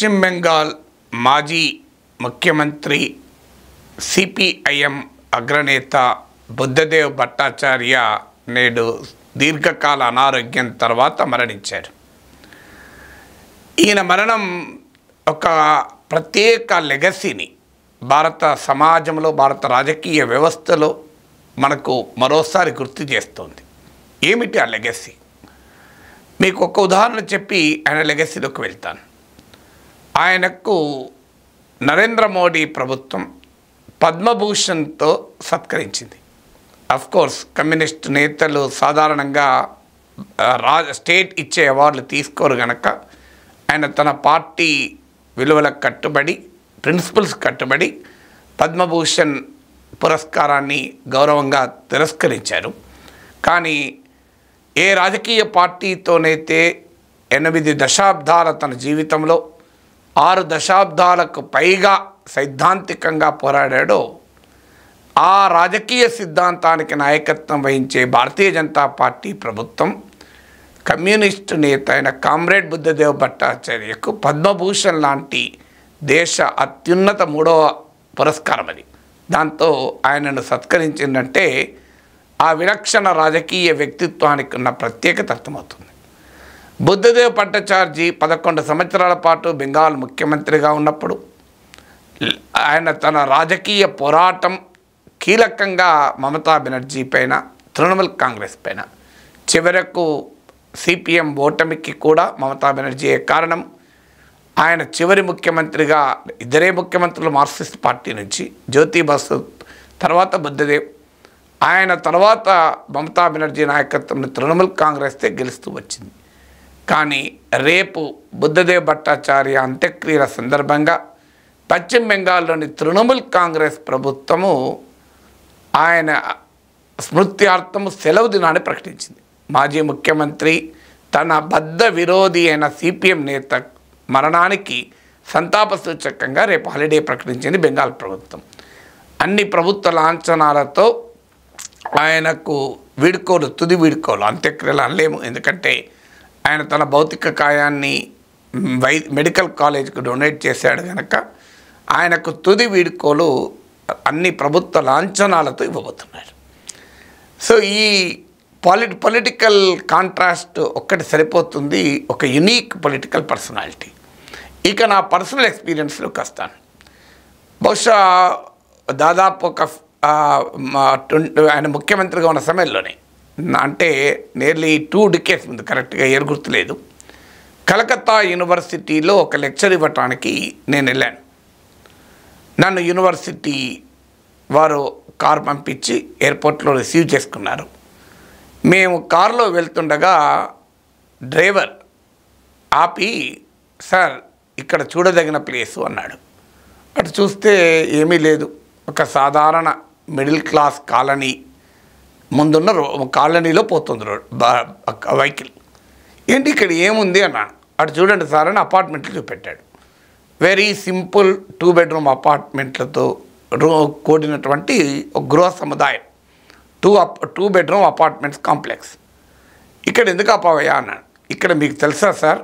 పశ్చిమ బెంగాల్ మాజీ ముఖ్యమంత్రి సిపిఐఎం అగ్రనేత బుద్ధదేవ్ భట్టాచార్య నేడు దీర్ఘకాల అనారోగ్యం తర్వాత మరణించారు. ఈయన మరణం ఒక ప్రత్యేక లెగసీని భారత సమాజంలో, భారత రాజకీయ వ్యవస్థలో మనకు మరోసారి గుర్తు చేస్తోంది. ఏమిటి ఆ లెగసీ? మీకు ఒక ఉదాహరణ చెప్పి ఆయన లెగసీలోకి వెళ్తాను. ఆయనకు నరేంద్ర మోడీ ప్రభుత్వం పద్మభూషణ్తో సత్కరించింది. కోర్స్ కమ్యూనిస్ట్ నేతలు సాధారణంగా స్టేట్ ఇచ్చే అవార్డులు తీసుకోరు కనుక ఆయన తన పార్టీ విలువలకు కట్టుబడి, ప్రిన్సిపల్స్ కట్టుబడి పద్మభూషణ్ పురస్కారాన్ని గౌరవంగా తిరస్కరించారు. కానీ ఏ రాజకీయ పార్టీతోనైతే 8 దశాబ్దాల తన జీవితంలో 6 దశాబ్దాలకు పైగా సైద్ధాంతికంగా పోరాడాడో ఆ రాజకీయ సిద్ధాంతానికి నాయకత్వం వహించే భారతీయ జనతా పార్టీ ప్రభుత్వం కమ్యూనిస్టు నేత అయిన కామ్రేడ్ బుద్ధదేవ్ భట్టాచార్యకు పద్మభూషణ్ లాంటి దేశ అత్యున్నత 3వ పురస్కారం అది. దాంతో ఆయనను సత్కరించిందంటే ఆ విలక్షణ రాజకీయ వ్యక్తిత్వానికి ఉన్న ప్రత్యేకత అర్థమవుతుంది. బుద్ధదేవ్ భట్టాచార్య 11 సంవత్సరాల పాటు బెంగాల్ ముఖ్యమంత్రిగా ఉన్నప్పుడు ఆయన తన రాజకీయ పోరాటం కీలకంగా మమతా బెనర్జీ పైన, తృణమూల్ కాంగ్రెస్ పైన, చివరకు సిపిఎం ఓటమికి కూడా మమతా బెనర్జీయే కారణం. ఆయన చివరి ముఖ్యమంత్రిగా, ఇద్దరే ముఖ్యమంత్రులు మార్క్సిస్ట్ పార్టీ నుంచి, జ్యోతి బసు తర్వాత బుద్ధదేవ్, ఆయన తర్వాత మమతా బెనర్జీ నాయకత్వంలో తృణమూల్ కాంగ్రెస్తే గెలుస్తూ వచ్చింది. కానీ రేపు బుద్ధదేవ్ భట్టాచార్య అంత్యక్రియల సందర్భంగా పశ్చిమ బెంగాల్లోని తృణమూల్ కాంగ్రెస్ ప్రభుత్వము ఆయన స్మృత్యార్థము సెలవు దినాన్ని ప్రకటించింది. మాజీ ముఖ్యమంత్రి తన బద్ధ విరోధి అయిన సిపిఎం నేత మరణానికి సంతాప సూచకంగా రేపు హాలిడే ప్రకటించింది బెంగాల్ ప్రభుత్వం. అన్ని ప్రభుత్వ లాంఛనాలతో ఆయనకు వీడ్కోలు, తుది వీడ్కోలు, అంత్యక్రియలు అనలేము. ఎందుకంటే ఆయన తన భౌతిక కాయాన్ని మెడికల్ కాలేజ్కు డొనేట్ చేశాడు కనుక ఆయనకు తుది వీడ్కోలు అన్ని ప్రభుత్వ లాంఛనాలతో ఇవ్వబోతున్నారు. సో ఈ పొలిటికల్ కాంట్రాస్ట్ ఒక్కటి సరిపోతుంది, ఒక యునీక్ పొలిటికల్ పర్సనాలిటీ. ఇక నా పర్సనల్ ఎక్స్పీరియన్స్లోకి వస్తాను. బహుశా దాదాపు ఒక ఆయన ముఖ్యమంత్రిగా ఉన్న సమయంలోనే, అంటే నియర్లీ 2 డికేడ్స్ ముందు, కరెక్ట్గా ఇయర్ గుర్తులేదు, కలకత్తా యూనివర్సిటీలో ఒక లెక్చర్ ఇవ్వటానికి నేను వెళ్ళాను. నన్ను యూనివర్సిటీ వారు కారు పంపించి ఎయిర్పోర్ట్లో రిసీవ్ చేసుకున్నారు. మేము కారులో వెళ్తుండగా డ్రైవర్ ఆపి, సార్ ఇక్కడ చూడదగిన ప్లేసు అన్నాడు. అటు చూస్తే ఏమీ లేదు, ఒక సాధారణ మిడిల్ క్లాస్ కాలనీ, ముందున్న కాలనీలో పోతుంది వెహికల్. ఏంటి ఇక్కడ ఏముంది అన్నాను. అటు చూడండి సార్ అని అపార్ట్మెంట్లు చూపెట్టాడు. వెరీ సింపుల్ 2 బెడ్రూమ్ అపార్ట్మెంట్లతో కూడినటువంటి ఒక గృహ సముదాయం, 2 బెడ్రూమ్ అపార్ట్మెంట్స్ కాంప్లెక్స్. ఇక్కడ ఎందుకు ఆపావయ్యా అన్నాడు. ఇక్కడ మీకు తెలుసా సార్,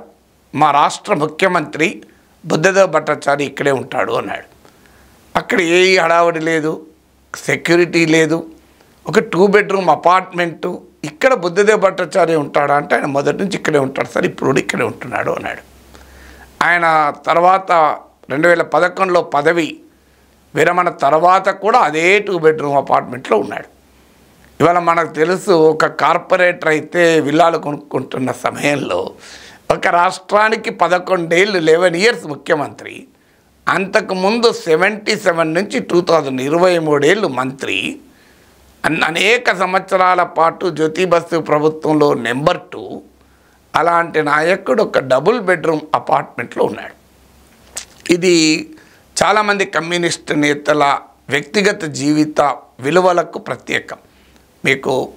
మా రాష్ట్ర ముఖ్యమంత్రి బుద్ధదేవ్ భట్టాచార్య ఇక్కడే ఉంటాడు అన్నాడు. అక్కడ ఏ హడావడి లేదు, సెక్యూరిటీ లేదు, ఒక 2 బెడ్రూమ్ అపార్ట్మెంటు, ఇక్కడ బుద్ధదేవ్ భట్టాచార్య ఉంటాడా అంటే ఆయన మొదటి నుంచి ఇక్కడే ఉంటాడు సార్, ఇప్పుడు ఇక్కడే ఉంటున్నాడు అన్నాడు. ఆయన తర్వాత 2011లో పదవి విరమణ తర్వాత కూడా అదే 2 బెడ్రూమ్ అపార్ట్మెంట్లో ఉన్నాడు. ఇవాళ మనకు తెలుసు, ఒక కార్పొరేటర్ అయితే విల్లాలు కొనుక్కుంటున్న సమయంలో ఒక రాష్ట్రానికి 11 ఏళ్ళు 11 ఇయర్స్ ముఖ్యమంత్రి, అంతకుముందు 77 నుంచి 2023 ఏళ్ళు మంత్రి, అనేక సంవత్సరాల పాటు జ్యోతి బసు ప్రభుత్వంలో నెంబర్ 2, అలాంటి నాయకుడు ఒక డబుల్ బెడ్రూమ్ అపార్ట్మెంట్లో ఉన్నాడు. ఇది చాలామంది కమ్యూనిస్ట్ నేతల వ్యక్తిగత జీవిత విలువలకు ప్రత్యేకం.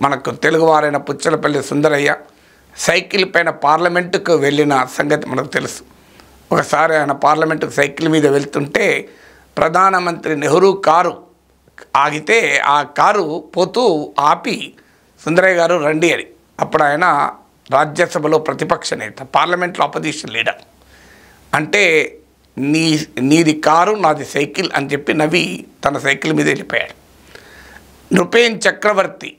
మనకు తెలుగువారైన పుచ్చలపల్లి సుందరయ్య సైకిల్ పైన పార్లమెంటుకు వెళ్ళిన సంగతి మనకు తెలుసు. ఒకసారి ఆయన పార్లమెంటుకు సైకిల్ మీద వెళ్తుంటే ప్రధానమంత్రి నెహ్రూ కారు ఆగితే ఆ కారు పోతూ ఆపి, సుందరయ్య గారు రండి అని. అప్పుడు ఆయన రాజ్యసభలో ప్రతిపక్ష నేత, పార్లమెంట్లో అపోజిషన్ లీడర్. అంటే నీది కారు నాది సైకిల్ అని చెప్పి నవ్వి తన సైకిల్ మీద వెళ్ళిపోయాడు. నృపేన్ చక్రవర్తి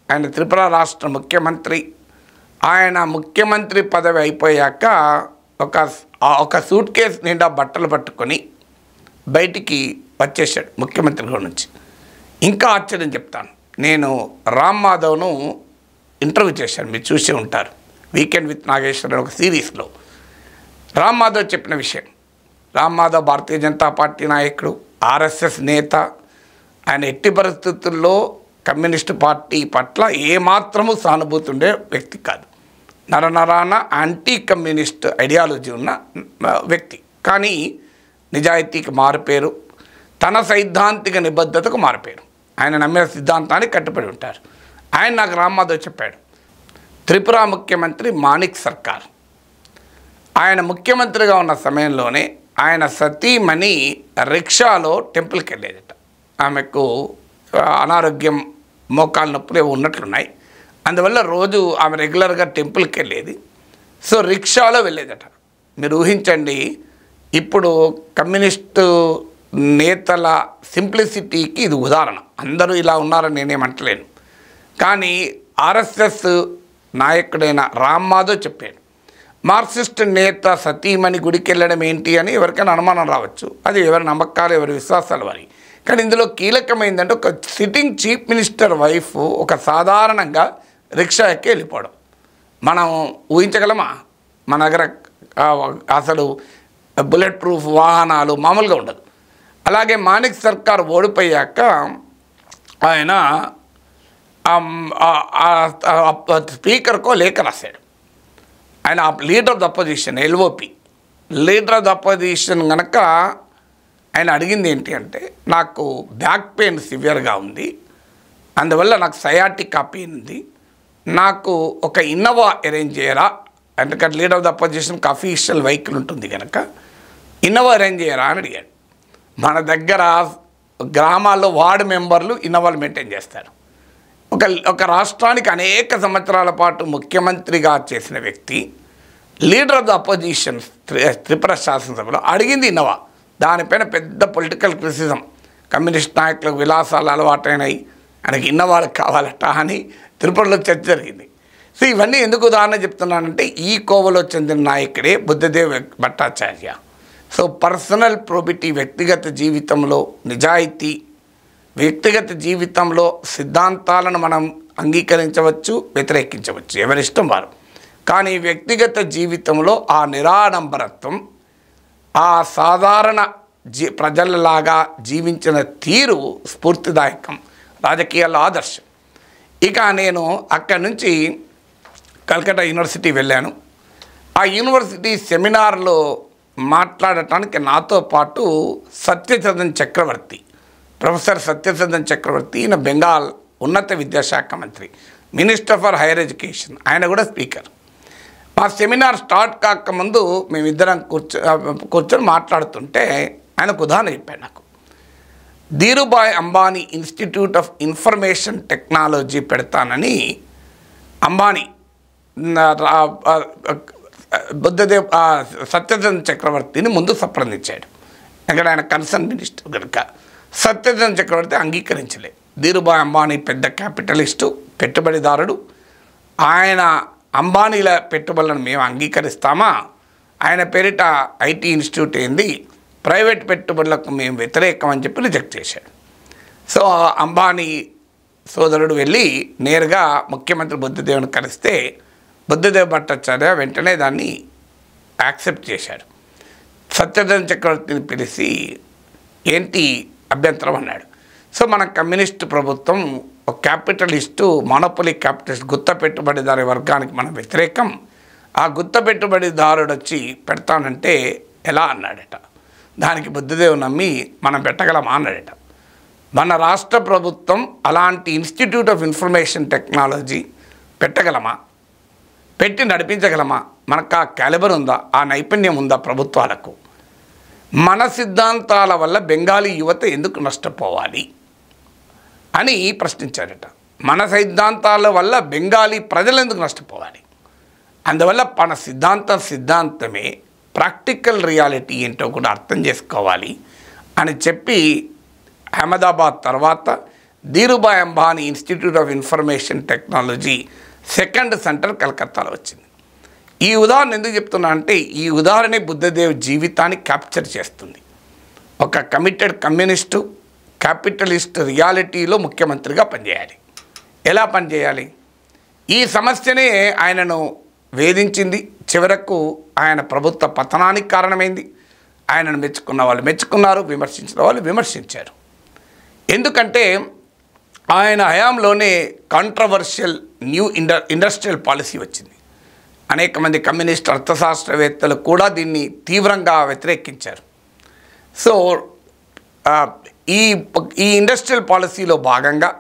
ఆయన త్రిపుర రాష్ట్ర ముఖ్యమంత్రి. ఆయన ముఖ్యమంత్రి పదవి అయిపోయాక ఒక సూట్ కేసు నిండా బట్టలు పట్టుకొని బయటికి వచ్చేసాడు ముఖ్యమంత్రి గారి నుంచి. ఇంకా ఆశ్చర్యం చెప్తాను, నేను రామ్ మాధవ్ను ఇంటర్వ్యూ చేశాను, మీరు చూసి ఉంటారు, వీకెండ్ విత్ నాగేశ్వర్ ఒక సిరీస్లో. రామ్ మాధవ్ చెప్పిన విషయం, రామ్ మాధవ్ భారతీయ జనతా పార్టీ నాయకుడు, ఆర్ఎస్ఎస్ నేత. ఆయన ఎట్టి పరిస్థితుల్లో కమ్యూనిస్టు పార్టీ పట్ల ఏమాత్రము సానుభూతి ఉండే వ్యక్తి కాదు. నరనరాన యాంటీ కమ్యూనిస్ట్ ఐడియాలజీ ఉన్న వ్యక్తి. కానీ నిజాయితీకి మారుపేరు, తన సైద్ధాంతిక నిబద్ధతకు మారుపేరు. ఆయన నమ్మిన సిద్ధాంతానికి కట్టుబడి ఉంటారు. ఆయన నాకు రామ్ మాధవ్ చెప్పాడు, త్రిపుర ముఖ్యమంత్రి మాణిక్ సర్కార్ ఆయన ముఖ్యమంత్రిగా ఉన్న సమయంలోనే ఆయన సతీమణి రిక్షాలో టెంపుల్కి వెళ్ళేదట. ఆమెకు అనారోగ్యం, మోకాలు నొప్పులు ఉన్నట్లున్నాయి. అందువల్ల రోజు ఆమె రెగ్యులర్గా టెంపుల్కి వెళ్ళేది. సో రిక్షాలో వెళ్ళేదట. మీరు ఊహించండి, ఇప్పుడు కమ్యూనిస్టు నేతల సింప్లిసిటీకి ఇది ఉదాహరణ. అందరూ ఇలా ఉన్నారని నేనేమంటలేను. కానీ ఆర్ఎస్ఎస్ నాయకుడైన రామ్ మాధవ్ చెప్పాడు, మార్క్సిస్ట్ నేత సతీమణి గుడికి వెళ్ళడం ఏంటి అని ఎవరికైనా అనుమానం రావచ్చు. అది ఎవరి నమ్మకాలు, ఎవరి విశ్వాసాలు వారి. కానీ ఇందులో కీలకమైందంటే ఒక సిట్టింగ్ చీఫ్ మినిస్టర్ వైఫ్ ఒక సాధారణంగా రిక్షా ఎక్కి వెళ్ళిపోవడం. మనం ఊహించగలమా? మన దగ్గర అసలు బుల్లెట్ ప్రూఫ్ వాహనాలు మామూలుగా ఉండదు. అలాగే మాణిక్ సర్కార్ ఓడిపోయాక ఆయన స్పీకర్కో లేఖ రాశాడు. ఆయన leader of the opposition, LOP leader of the opposition కనుక ఆయన అడిగింది ఏంటి అంటే, నాకు బ్యాక్ పెయిన్ సివియర్గా ఉంది, అందువల్ల నాకు సయాటికా పెయిన్ ఉంది, నాకు ఒక ఇన్నోవా అరేంజ్ చేయరా, ఎందుకంటే లీడర్ ఆఫ్ ద అపోజిషన్కి అఫీషియల్ వెహికల్ ఉంటుంది కనుక ఇన్నోవా అరేంజ్ చేయరా అని అడిగాడు. మన దగ్గర గ్రామాల్లో వార్డు మెంబర్లు ఇన్నోవాలు మెయింటైన్ చేస్తారు. ఒక రాష్ట్రానికి అనేక సంవత్సరాల పాటు ముఖ్యమంత్రిగా చేసిన వ్యక్తి, leader of the opposition Tripura శాసనసభలో అడిగింది ఇన్నోవా. దానిపైన పెద్ద పొలిటికల్ క్రిటిసిజం, కమ్యూనిస్ట్ నాయకులకు విలాసాలు అలవాటైనాయి, ఆయనకి ఇన్నోవాలు కావాలట అని త్రిపురలో చర్చ జరిగింది. సో ఇవన్నీ ఎందుకు ఉదాహరణ చెప్తున్నానంటే, ఈ కోవలో చెందిన నాయకుడే బుద్ధదేవ్ భట్టాచార్య. సో పర్సనల్ ప్రోబిటీ, వ్యక్తిగత జీవితంలో నిజాయితీ, వ్యక్తిగత జీవితంలో సిద్ధాంతాలను మనం అంగీకరించవచ్చు, వ్యతిరేకించవచ్చు, ఎవరిష్టం వారు. కానీ వ్యక్తిగత జీవితంలో ఆ నిరాడంబరత్వం, ఆ సాధారణ ప్రజలలాగా జీవించిన తీరు స్ఫూర్తిదాయకం, రాజకీయాల్లో ఆదర్శం. ఇక నేను అక్కడి నుంచి కల్కట్టా యూనివర్సిటీ వెళ్ళాను. ఆ యూనివర్సిటీ సెమినార్లో మాట్లాడటానికి నాతో పాటు సత్యచంద్రన్ చక్రవర్తి, ప్రొఫెసర్ సత్యచంద్రన్ చక్రవర్తి, ఈయన బెంగాల్ ఉన్నత విద్యాశాఖ మంత్రి, మినిస్టర్ ఫర్ హైయర్ ఎడ్యుకేషన్, ఆయన కూడా స్పీకర్. మా సెమినార్ స్టార్ట్ కాకముందు మేమిద్దరం కూర్చొని మాట్లాడుతుంటే ఆయనకు ఉదాహరణ చెప్పాడు నాకు. Dhirubhai Ambani institute of information technology పెడతానని అంబానీ బుద్ధదేవ్ సత్యచంద్ర చక్రవర్తిని ముందు సంప్రదించాడు. అక్కడ ఆయన కన్సర్న్ మినిస్టర్ కనుక సత్యచంద్ర చక్రవర్తి అంగీకరించలేదు. ధీరుభాయ్ అంబానీ పెద్ద క్యాపిటలిస్టు, పెట్టుబడిదారుడు. ఆయన అంబానీల పెట్టుబడులను మేము అంగీకరిస్తామా, ఆయన పేరిట ఐటీ ఇన్స్టిట్యూట్ ఏంది, ప్రైవేట్ పెట్టుబడులకు మేము వ్యతిరేకం అని చెప్పి రిజెక్ట్ చేశాడు. సో అంబానీ సోదరుడు వెళ్ళి నేరుగా ముఖ్యమంత్రి బుద్ధదేవ్ని కలిస్తే బుద్ధదేవ్ భట్టాచార్య వెంటనే దాన్ని యాక్సెప్ట్ చేశాడు. సత్యచంద్ర చక్రవర్తిని పిలిచి ఏంటి అభ్యంతరం అన్నాడు. సో మన కమ్యూనిస్టు ప్రభుత్వం ఒక క్యాపిటలిస్టు, మోనోపోలీ క్యాపిటలిస్ట్, గుత్త పెట్టుబడిదారు వర్గానికి మనం వ్యతిరేకం, ఆ గుత్త పెట్టుబడిదారుడు వచ్చి పెడతానంటే ఎలా అన్నాడట. దానికి బుద్ధదేవ్ నమ్మి మనం పెట్టగలమా అన్నాడట. మన రాష్ట్ర ప్రభుత్వం అలాంటి ఇన్స్టిట్యూట్ ఆఫ్ ఇన్ఫర్మేషన్ టెక్నాలజీ పెట్టగలమా, పెట్టి నడిపించగలమా, మనకు ఆ క్యాలిబర్ ఉందా, ఆ నైపుణ్యం ఉందా ప్రభుత్వాలకు? మన సిద్ధాంతాల వల్ల బెంగాలీ యువత ఎందుకు నష్టపోవాలి అని ప్రశ్నించారట. మన సిద్ధాంతాల వల్ల బెంగాలీ ప్రజలు ఎందుకు నష్టపోవాలి? అందువల్ల మన సిద్ధాంతమే ప్రాక్టికల్ రియాలిటీ ఏంటో కూడా అర్థం చేసుకోవాలి అని చెప్పి అహ్మదాబాద్ తర్వాత Dhirubhai Ambani institute of information technology second centre కలకత్తాలో వచ్చింది. ఈ ఉదాహరణ ఎందుకు చెప్తున్నా అంటే ఈ ఉదాహరణ బుద్ధదేవ్ జీవితాన్ని క్యాప్చర్ చేస్తుంది. ఒక కమిటెడ్ కమ్యూనిస్టు క్యాపిటలిస్ట్ రియాలిటీలో ముఖ్యమంత్రిగా పనిచేయాలి. ఎలా పనిచేయాలి? ఈ సమస్యనే ఆయనను వేధించింది. చివరకు ఆయన ప్రభుత్వ పతనానికి కారణమైంది. ఆయనను మెచ్చుకున్న వాళ్ళు మెచ్చుకున్నారు, విమర్శించిన వాళ్ళు విమర్శించారు. ఎందుకంటే ఆయన హయాంలోనే కాంట్రవర్షియల్ న్యూ ఇండస్ట్రియల్ పాలసీ వచ్చింది. అనేక మంది కమ్యూనిస్ట్ అర్థశాస్త్రవేత్తలు కూడా దీన్ని తీవ్రంగా వ్యతిరేకించారు. సో ఈ ఇండస్ట్రియల్ పాలసీలో భాగంగా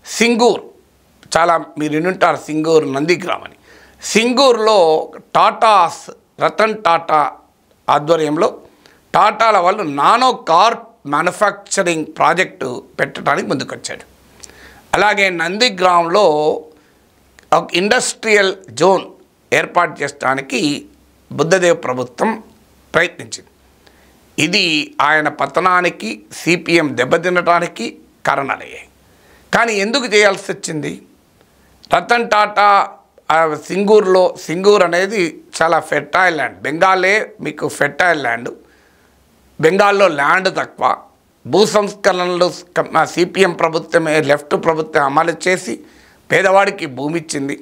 సింగూర్, చాలా మీరు వినుంటారు సింగూర్ నందిగ్రామ్ అని. సింగూర్లో టాటాస్ రతన్ టాటా ఆధ్వర్యంలో టాటాల వాళ్ళు నానో కార్ మ్యానుఫ్యాక్చరింగ్ ప్రాజెక్టు పెట్టడానికి ముందుకొచ్చాడు. అలాగే నందిగ్రామ్లో ఒక ఇండస్ట్రియల్ జోన్ ఏర్పాటు చేయడానికి బుద్ధదేవ్ ప్రభుత్వం ప్రయత్నించింది. ఇది ఆయన పతనానికి, సిపిఎం దెబ్బతినడానికి కారణాలయ్యాయి. కానీ ఎందుకు చేయాల్సి వచ్చింది? రతన్ టాటా సింగూర్ అనేది చాలా ఫెర్టైల్ ల్యాండ్. బెంగాలే మీకు ఫెర్టైల్ ల్యాండ్. బెంగాల్లో ల్యాండ్ తక్కువ. భూ సంస్కరణలు సిపిఎం ప్రభుత్వమే, లెఫ్ట్ ప్రభుత్వం అమలు చేసి పేదవాడికి భూమి ఇచ్చింది.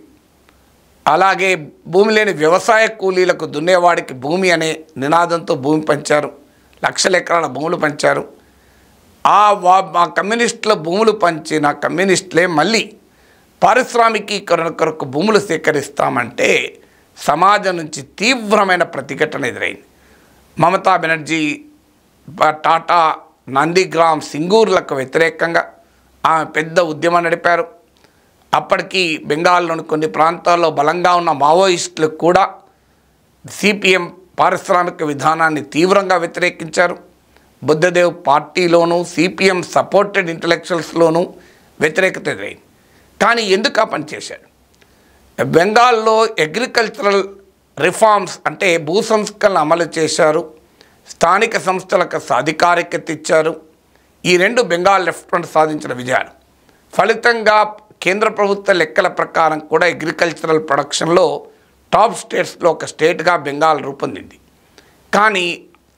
అలాగే భూమి లేని వ్యవసాయ కూలీలకు దున్నేవాడికి భూమి అనే నినాదంతో భూమి పంచారు. లక్షల ఎకరాల భూములు పంచారు. మా కమ్యూనిస్టుల భూములు పంచిన కమ్యూనిస్టులే మళ్ళీ పారిశ్రామికీకరణ కొరకు భూములు సేకరిస్తామంటే సమాజం నుంచి తీవ్రమైన ప్రతిఘటన ఎదురైంది. మమతా బెనర్జీ టాటా నందిగ్రామ్ సింగూర్లకు వ్యతిరేకంగా ఆమె పెద్ద ఉద్యమం నడిపారు. అప్పటికి బెంగాల్లోని కొన్ని ప్రాంతాల్లో బలంగా ఉన్న మావోయిస్టులు కూడా సిపిఎం పారిశ్రామిక విధానాన్ని తీవ్రంగా వ్యతిరేకించారు. బుద్ధదేవ్ పార్టీలోనూ సిపిఎం సపోర్టెడ్ ఇంటలెక్చువల్స్లోనూ వ్యతిరేకత ఎదురైంది. కానీ ఎందుకు ఆ పని చేశాడు? బెంగాల్లో అగ్రికల్చరల్ రిఫార్మ్స్ అంటే భూ సంస్కరణలు అమలు చేశారు. స్థానిక సంస్థలకు అధికారికత ఇచ్చారు. ఈ రెండు బెంగాల్ లెఫ్ట్ ఫ్రంట్ సాధించిన విజయాలు. ఫలితంగా కేంద్ర ప్రభుత్వ లెక్కల ప్రకారం కూడా అగ్రికల్చరల్ ప్రొడక్షన్లో టాప్ స్టేట్స్లో ఒక స్టేట్గా బెంగాల్ రూపొందింది. కానీ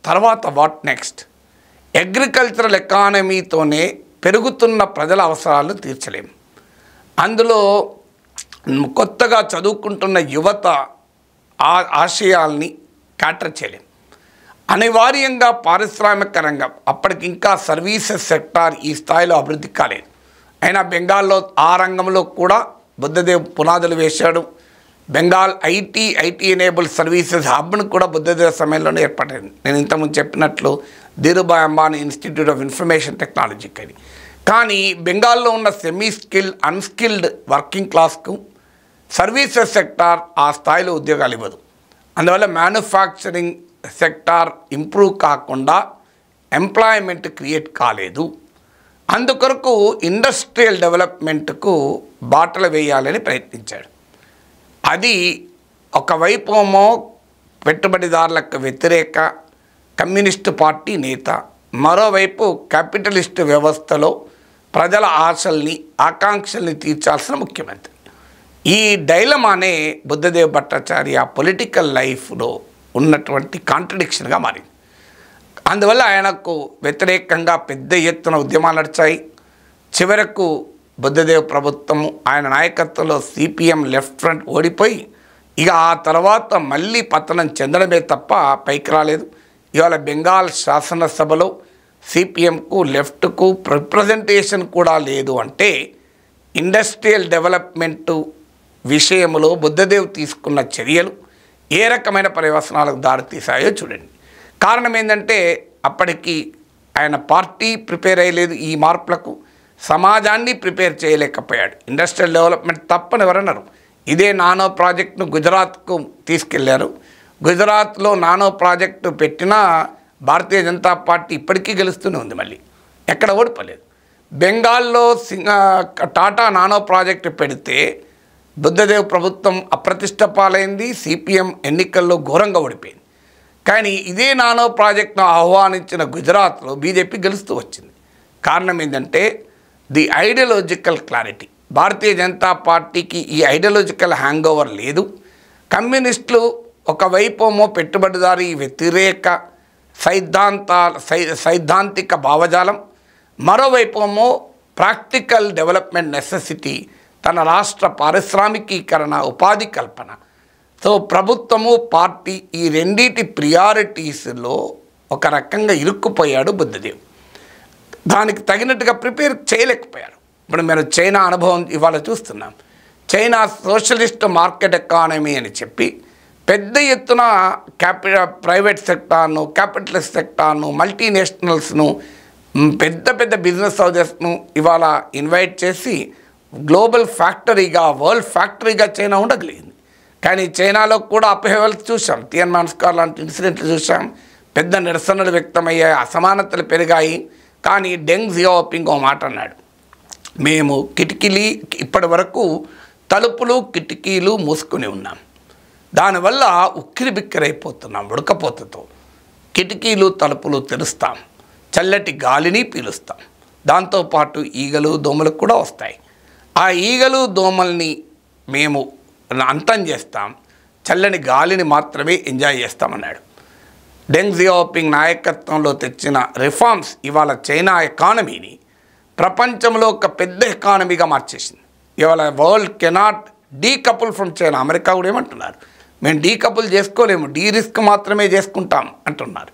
తర్వాత వాట్ నెక్స్ట్? అగ్రికల్చరల్ ఎకానమీతోనే పెరుగుతున్న ప్రజల అవసరాలను తీర్చలేము. అందులో కొత్తగా చదువుకుంటున్న యువత ఆశయాల్ని క్యాటర్ చేయలేము. అనివార్యంగా పారిశ్రామిక రంగం, అప్పటికి ఇంకా సర్వీసెస్ సెక్టార్ ఈ స్థాయిలో అభివృద్ధి కాలేదు. అయినా బెంగాల్లో ఆ రంగంలో కూడా బుద్ధదేవ్ పునాదులు వేశాడు. బెంగాల్ ఐటీ ఎనేబుల్ సర్వీసెస్ హబ్ను కూడా బుద్ధదేవ్ సమయంలోనే ఏర్పడింది. నేను ఇంతకుముందు చెప్పినట్లు Dhirubhai Ambani institute of information టెక్నాలజీకి అది. కానీ బెంగాల్లో ఉన్న సెమీ స్కిల్డ్, అన్స్కిల్డ్ వర్కింగ్ క్లాస్కు సర్వీసెస్ సెక్టార్ ఆ స్థాయిలో ఉద్యోగాలు ఇవ్వదు. అందువల్ల మ్యానుఫ్యాక్చరింగ్ సెక్టార్ ఇంప్రూవ్ కాకుండా ఎంప్లాయ్మెంట్ క్రియేట్ కాలేదు. అందుకొరకు ఇండస్ట్రియల్ డెవలప్మెంట్కు బాటలు వేయాలని ప్రయత్నించాడు. అది ఒకవైపేమో పెట్టుబడిదారులకు వ్యతిరేక కమ్యూనిస్టు పార్టీ నేత, మరోవైపు క్యాపిటలిస్టు వ్యవస్థలో ప్రజల ఆశల్ని ఆకాంక్షల్ని తీర్చాల్సిన ముఖ్యమంత్రి. ఈ డైలమానే బుద్ధదేవ్ భట్టాచార్య పొలిటికల్ లైఫ్లో ఉన్నటువంటి కాంట్రడిక్షన్గా మారింది. అందువల్ల ఆయనకు వ్యతిరేకంగా పెద్ద ఎత్తున ఉద్యమాలు నడిచాయి. చివరకు బుద్ధదేవ్ ప్రభుత్వము ఆయన నాయకత్వంలో సిపిఎం లెఫ్ట్ ఫ్రంట్ ఓడిపోయి ఇక ఆ తర్వాత మళ్ళీ పతనం చెందడమే తప్ప పైకి రాలేదు. ఇవాళ బెంగాల్ శాసనసభలో సిపిఎంకు లెఫ్ట్కు రిప్రజెంటేషన్ కూడా లేదు. అంటే ఇండస్ట్రియల్ డెవలప్మెంటు విషయంలో బుద్ధదేవ్ తీసుకున్న చర్యలు ఏ రకమైన పర్యవసనాలకు దారితీశాయో చూడండి. కారణం ఏంటంటే అప్పటికి ఆయన పార్టీ ప్రిపేర్ అయ్యలేదు ఈ మార్పులకు, సమాజాన్ని ప్రిపేర్ చేయలేకపోయాడు. ఇండస్ట్రియల్ డెవలప్మెంట్ తప్పని ఎవరన్నారు. ఇదే నానో ప్రాజెక్టును గుజరాత్కు తీసుకెళ్లారు. గుజరాత్లో నానో ప్రాజెక్టు పెట్టినా భారతీయ జనతా పార్టీ ఇప్పటికీ గెలుస్తూనే ఉంది, మళ్ళీ ఎక్కడ ఓడిపోలేదు. బెంగాల్లో టాటా నానో ప్రాజెక్టు పెడితే బుద్ధదేవ్ ప్రభుత్వం అప్రతిష్ట పాలైంది. సిపిఎం ఎన్నికల్లో ఘోరంగా ఓడిపోయింది. కానీ ఇదే నానో ప్రాజెక్ట్ను ఆహ్వానించిన గుజరాత్లో బీజేపీ గెలుస్తూ వచ్చింది. కారణం ఏంటంటే the ideological clarity. Bharatiya Janata పార్టీకి ఈ ఐడియాలజికల్ హ్యాంగ్ ఓవర్ లేదు. కమ్యూనిస్టులు ఒకవైపేమో పెట్టుబడిదారీ వ్యతిరేక సైద్ధాంతిక భావజాలం, మరోవైపేమో ప్రాక్టికల్ డెవలప్మెంట్ నెసెసిటీ, తన రాష్ట్ర పారిశ్రామికీకరణ, ఉపాధి కల్పన. సో ప్రభుత్వము పార్టీ ఈ రెండిటి ప్రియారిటీస్లో ఒక రకంగా ఇరుక్కుపోయాడు బుద్ధదేవ్. దానికి తగినట్టుగా ప్రిపేర్ చేయలేకపోయారు. ఇప్పుడు మీరు చైనా అనుభవం ఇవాళ చూస్తున్నాం. చైనా సోషలిస్ట్ మార్కెట్ ఎకానమీ అని చెప్పి పెద్ద ఎత్తున ప్రైవేట్ సెక్టార్ను, క్యాపిటలిస్ట్ సెక్టార్ను, మల్టీనేషనల్స్ను, పెద్ద పెద్ద బిజినెస్ హౌజెస్ను ఇవాళ ఇన్వైట్ చేసి గ్లోబల్ ఫ్యాక్టరీగా, వరల్డ్ ఫ్యాక్టరీగా చైనా ఉండగలిగింది. కానీ చైనాలో కూడా అపహేళనలు చూసాం. తియన్మాన్ స్క్వేర్ లాంటి ఇన్సిడెంట్లు చూసాం. పెద్ద నిరసనలు వ్యక్తమయ్యాయి, అసమానతలు పెరిగాయి. కానీ డెంగ్ జియాఓపింగ్ ఓ మాట అన్నాడు, మేము ఇప్పటి వరకు తలుపులు కిటికీలు మూసుకుని ఉన్నాం, దానివల్ల ఉక్కిరి బిక్కిరైపోతున్నాం, ఉడకపోతతో. కిటికీలు తలుపులు తెరుస్తాం, చల్లటి గాలిని పీలుస్తాం, దాంతోపాటు ఈగలు దోమలు కూడా వస్తాయి. ఆ ఈగలు దోమల్ని మేము అంతం చేస్తాం, చల్లని గాలిని మాత్రమే ఎంజాయ్ చేస్తామన్నాడు. డెంగ్ జియాఓపింగ్ నాయకత్వంలో తెచ్చిన రిఫార్మ్స్ ఇవాళ చైనా ఎకానమీని ప్రపంచంలో ఒక పెద్ద ఎకానమీగా మార్చేసింది. ఇవాళ world cannot decouple from China. America కూడా ఏమంటున్నారు, మేము డీకపుల్ చేసుకోలేము, డీ రిస్క్ మాత్రమే చేసుకుంటాం అంటున్నారు.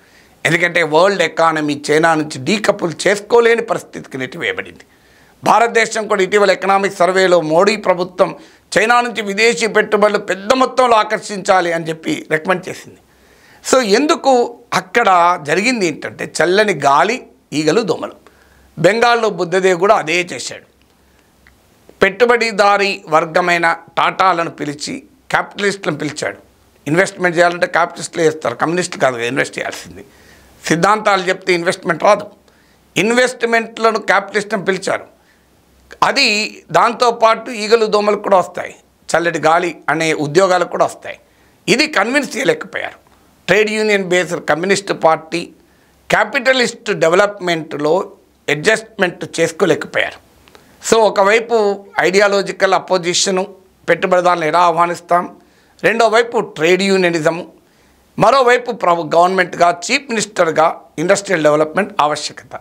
ఎందుకంటే వరల్డ్ ఎకానమీ చైనా నుంచి డీకపుల్ చేసుకోలేని పరిస్థితికి నెట్టివేయబడింది. భారతదేశం కూడా ఇటీవల ఎకనామిక్ సర్వేలో మోడీ ప్రభుత్వం చైనా నుంచి విదేశీ పెట్టుబడులు పెద్ద మొత్తంలో ఆకర్షించాలి అని చెప్పి రికమెండ్ చేసింది. సో ఎందుకు అక్కడ జరిగింది ఏంటంటే చల్లని గాలి, ఈగలు దోమలు. బెంగాల్లో బుద్ధదేవ్ కూడా అదే చేశాడు. పెట్టుబడిదారీ వర్గమైన టాటాలను పిలిచి క్యాపిటలిస్టులను పిలిచాడు. ఇన్వెస్ట్మెంట్ చేయాలంటే క్యాపిటలిస్టులు చేస్తారు, కమ్యూనిస్టులు కాదు ఇన్వెస్ట్ చేయాల్సింది. సిద్ధాంతాలు చెప్తే ఇన్వెస్ట్మెంట్ రాదు. ఇన్వెస్ట్మెంట్లను క్యాపిటలిస్టులను పిలిచారు. అది దాంతోపాటు ఈగలు దోమలు కూడా వస్తాయి, చల్లటి గాలి అనే ఉద్యోగాలు కూడా వస్తాయి. ఇది కన్విన్స్ చేయలేకపోయారు. Trade union based communist party capitalist డెవలప్మెంట్లో అడ్జస్ట్మెంట్ చేసుకోలేకపోయారు. సో ఒకవైపు ఐడియాలజికల్ అపోజిషను, పెట్టుబడిదారులను ఎలా ఆహ్వానిస్తాం, రెండో వైపు ట్రేడ్ యూనియనిజము, మరోవైపు గవర్నమెంట్గా చీఫ్ మినిస్టర్గా ఇండస్ట్రియల్ డెవలప్మెంట్ ఆవశ్యకత.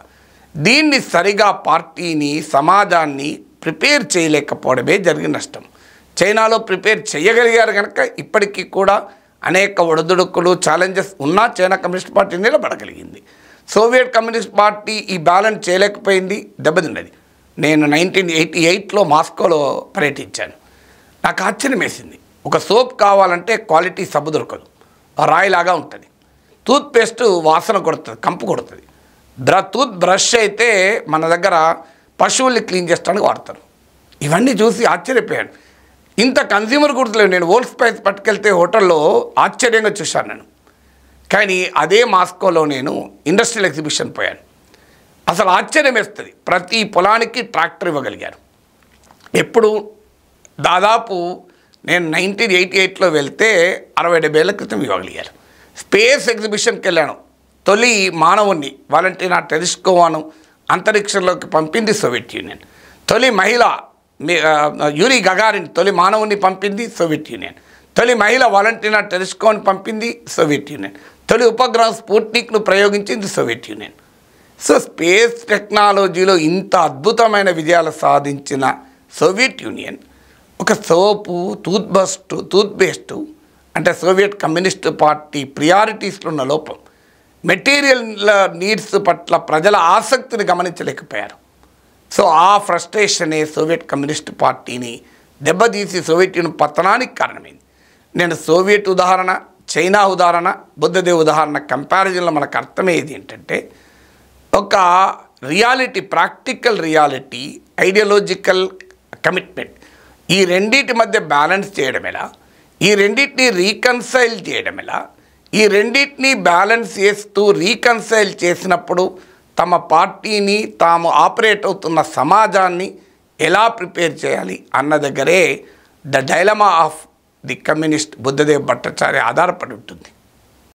దీన్ని సరిగా పార్టీని, సమాజాన్ని ప్రిపేర్ చేయలేకపోవడమే జరిగిన నష్టం. చైనాలో ప్రిపేర్ చేయగలిగారు కనుక ఇప్పటికీ కూడా అనేక ఒడిదుడుకులు, ఛాలెంజెస్ ఉన్నా చైనా కమ్యూనిస్ట్ పార్టీ నిలబడగలిగింది. సోవియట్ కమ్యూనిస్ట్ పార్టీ ఈ బ్యాలెన్స్ చేయలేకపోయింది, దెబ్బతిన్నది. నేను 1988లో మాస్కోలో పర్యటించాను. నాకు ఆశ్చర్యం వేసింది. ఒక సోప్ కావాలంటే క్వాలిటీ సబ్బు దొరకదు, రాయిలాగా ఉంటుంది. టూత్పేస్ట్ వాసన కొడుతుంది, కంపు కొడుతుంది. టూత్ బ్రష్ అయితే మన దగ్గర పశువుల్ని క్లీన్ చేయడానికి వాడతారు. ఇవన్నీ చూసి ఆశ్చర్యపోయాను. ఇంత కన్జ్యూమర్ గుర్తులేవు. నేను ఓల్డ్ స్పైస్ పట్టుకెళ్తే హోటల్లో ఆశ్చర్యంగా చూశాను నేను. కానీ అదే మాస్కోలో నేను ఇండస్ట్రియల్ ఎగ్జిబిషన్ పోయాను. అసలు ఆశ్చర్యం వేస్తుంది. ప్రతి పొలానికి ట్రాక్టర్ ఇవ్వగలిగారు. ఎప్పుడు దాదాపు నేను 1988లో వెళ్తే 60-70 ఏళ్ల క్రితం ఇవ్వగలిగారు. స్పేస్ ఎగ్జిబిషన్కి వెళ్ళాను. తొలి మానవుణ్ణి వాలంటీనా టెలిస్కోవాను అంతరిక్షంలోకి పంపింది సోవియట్ యూనియన్. తొలి మహిళ యూరీ గగారిన్ తొలి మానవుని పంపింది సోవియట్ యూనియన్. తొలి మహిళ వాలంటీనా టెలిస్కోని పంపింది సోవియట్ యూనియన్. తొలి ఉపగ్రహం స్పుట్నిక్ను ప్రయోగించింది సోవియట్ యూనియన్. సో స్పేస్ టెక్నాలజీలో ఇంత అద్భుతమైన విజయాలు సాధించిన సోవియట్ యూనియన్ ఒక సోపు, టూత్పేస్టు అంటే సోవియట్ కమ్యూనిస్ట్ పార్టీ ప్రియారిటీస్లో ఉన్న లోపం, మెటీరియల్ నీడ్స్ పట్ల ప్రజల ఆసక్తిని గమనించలేకపోయారు. సో ఆ ఫ్రస్ట్రేషనే సోవియట్ కమ్యూనిస్ట్ పార్టీని దెబ్బతీసి సోవియట్ యూనియన్ పతనానికి కారణమైంది. నేను సోవియట్ ఉదాహరణ, చైనా ఉదాహరణ, బుద్ధదేవ్ ఉదాహరణ కంపారిజన్లో మనకు అర్థమయ్యేది ఏంటంటే ఒక reality, practical reality, ideological commitment, ఈ రెండింటి మధ్య బ్యాలెన్స్ చేయడం ఎలా, ఈ రెండింటిని రీకన్సైల్ చేయడం ఎలా, ఈ రెండింటిని బ్యాలెన్స్ చేస్తూ రీకన్సైల్ చేసినప్పుడు తమ పార్టీని, తాము ఆపరేట్ అవుతున్న సమాజాన్ని ఎలా ప్రిపేర్ చేయాలి అన్న దగ్గరే the dilemma of the communist Buddhadev Bhattacharya ఆధారపడి ఉంటుంది.